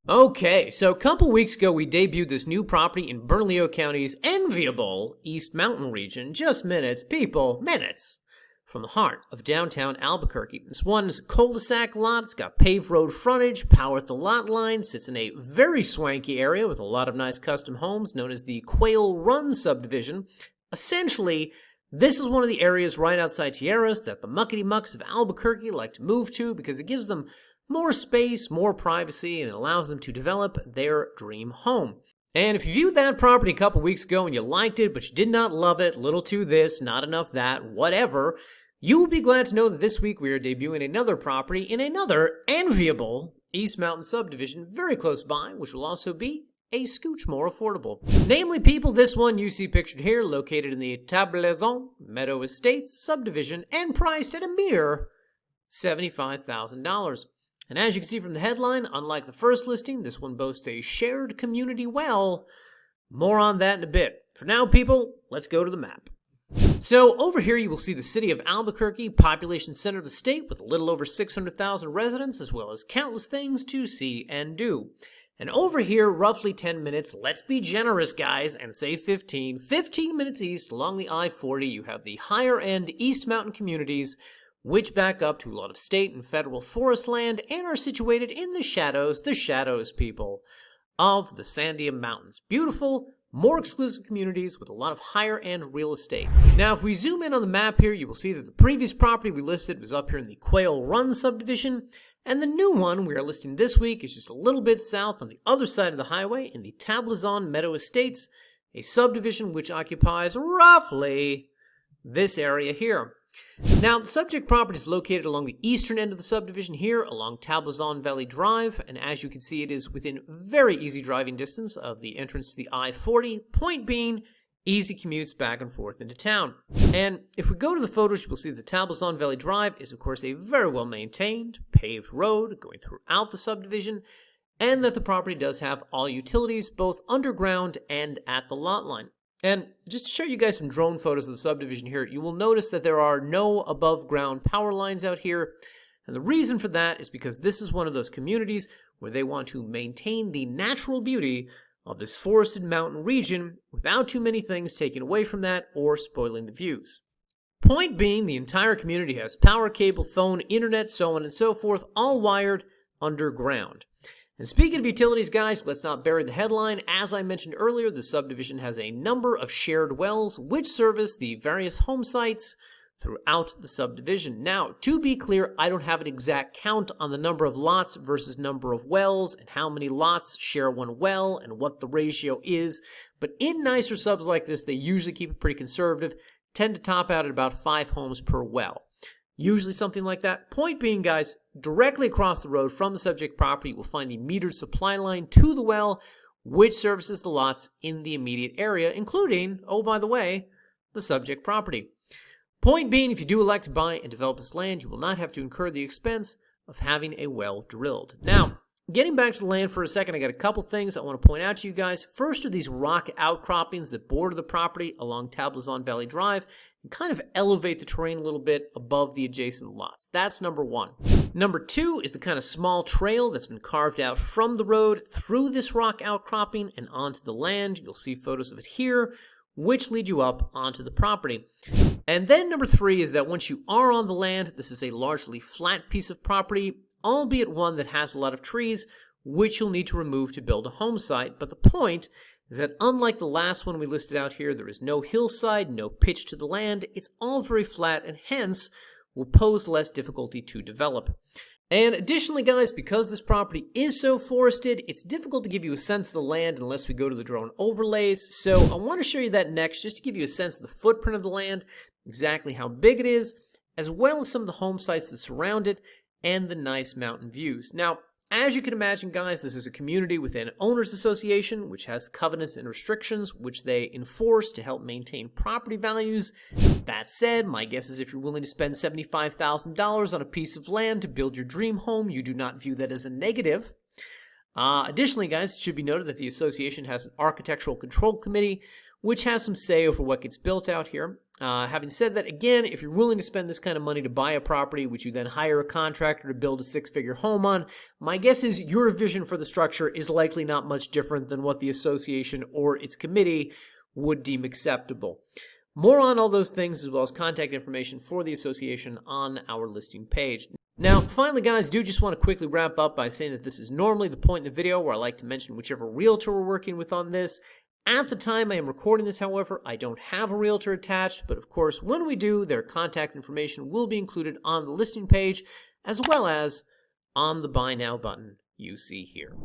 Okay, so a couple weeks ago we debuted this new property in Bernalillo County's enviable East Mountain region, just minutes, people, minutes, from the heart of downtown Albuquerque. This one is a cul-de-sac lot. It's got paved road frontage, power at the lot line, sits in a very swanky area with a lot of nice custom homes known as the Quail Run subdivision. Essentially, this is one of the areas right outside Tijeras that the muckety-mucks of Albuquerque like to move to because it gives them more space, more privacy, and it allows them to develop their dream home. And if you viewed that property a couple weeks ago and you liked it, but you did not love it, little to this, not enough that, whatever, you will be glad to know that this week we are debuting another property in another enviable East Mountain subdivision very close by, which will also be a scooch more affordable. Namely, people, this one you see pictured here, located in the Tablazon Meadow Estates subdivision and priced at a mere $75,000. And as you can see from the headline, unlike the first listing, this one boasts a shared community well. More on that in a bit. For now, people, let's go to the map. So over here you will see the city of Albuquerque, population center of the state with a little over 600,000 residents, as well as countless things to see and do. And over here, roughly 10 minutes, let's be generous guys, and say 15 minutes east along the I-40, you have the higher end East Mountain communities, which back up to a lot of state and federal forest land and are situated in the shadows, people, of the Sandia Mountains. Beautiful, more exclusive communities with a lot of higher-end real estate. Now, if we zoom in on the map here, you will see that the previous property we listed was up here in the Quail Run subdivision, and the new one we are listing this week is just a little bit south on the other side of the highway in the Tablazon Meadow Estates, a subdivision which occupies roughly this area here. Now, the subject property is located along the eastern end of the subdivision here, along Tablazon Valley Drive, and as you can see, it is within very easy driving distance of the entrance to the I-40, point being, easy commutes back and forth into town. And if we go to the photos, you will see that Tablazon Valley Drive is, of course, a very well-maintained, paved road going throughout the subdivision, and that the property does have all utilities, both underground and at the lot line. And just to show you guys some drone photos of the subdivision here, you will notice that there are no above-ground power lines out here. And the reason for that is because this is one of those communities where they want to maintain the natural beauty of this forested mountain region without too many things taken away from that or spoiling the views. Point being, the entire community has power, cable, phone, internet, so on and so forth, all wired underground. And speaking of utilities, guys, let's not bury the headline. As I mentioned earlier, the subdivision has a number of shared wells which service the various home sites throughout the subdivision. Now, to be clear, I don't have an exact count on the number of lots versus number of wells and how many lots share one well and what the ratio is. But in nicer subs like this, they usually keep it pretty conservative, tend to top out at about 5 homes per well. Usually something like that. Point being, guys, directly across the road from the subject property, you will find the metered supply line to the well, which services the lots in the immediate area, including, oh, by the way, the subject property. Point being, if you do elect to buy and develop this land, you will not have to incur the expense of having a well drilled. Now, getting back to the land for a second, I got a couple things I want to point out to you guys. First are these rock outcroppings that border the property along Tablazon Valley Drive and kind of elevate the terrain a little bit above the adjacent lots. That's number one. Number two is the kind of small trail that's been carved out from the road through this rock outcropping and onto the land. You'll see photos of it here, which lead you up onto the property. And then number three is that once you are on the land, this is a largely flat piece of property, albeit one that has a lot of trees, which you'll need to remove to build a home site. But the point is that unlike the last one we listed out here, there is no hillside, no pitch to the land. It's all very flat and hence will pose less difficulty to develop. And additionally, guys, because this property is so forested, it's difficult to give you a sense of the land unless we go to the drone overlays. So I want to show you that next, just to give you a sense of the footprint of the land, exactly how big it is, as well as some of the home sites that surround it and the nice mountain views. Now, as you can imagine, guys, this is a community with an owners association, which has covenants and restrictions, which they enforce to help maintain property values. That said, my guess is if you're willing to spend $75,000 on a piece of land to build your dream home, you do not view that as a negative. Additionally, guys, it should be noted that the association has an architectural control committee, which has some say over what gets built out here. Having said that, again, if you're willing to spend this kind of money to buy a property, which you then hire a contractor to build a six-figure home on, my guess is your vision for the structure is likely not much different than what the association or its committee would deem acceptable. More on all those things, as well as contact information for the association, on our listing page. Now, finally, guys, do just want to quickly wrap up by saying that this is normally the point in the video where I like to mention whichever realtor we're working with on this. At the time I am recording this, however, I don't have a realtor attached, but of course, when we do, their contact information will be included on the listing page, as well as on the Buy Now button you see here.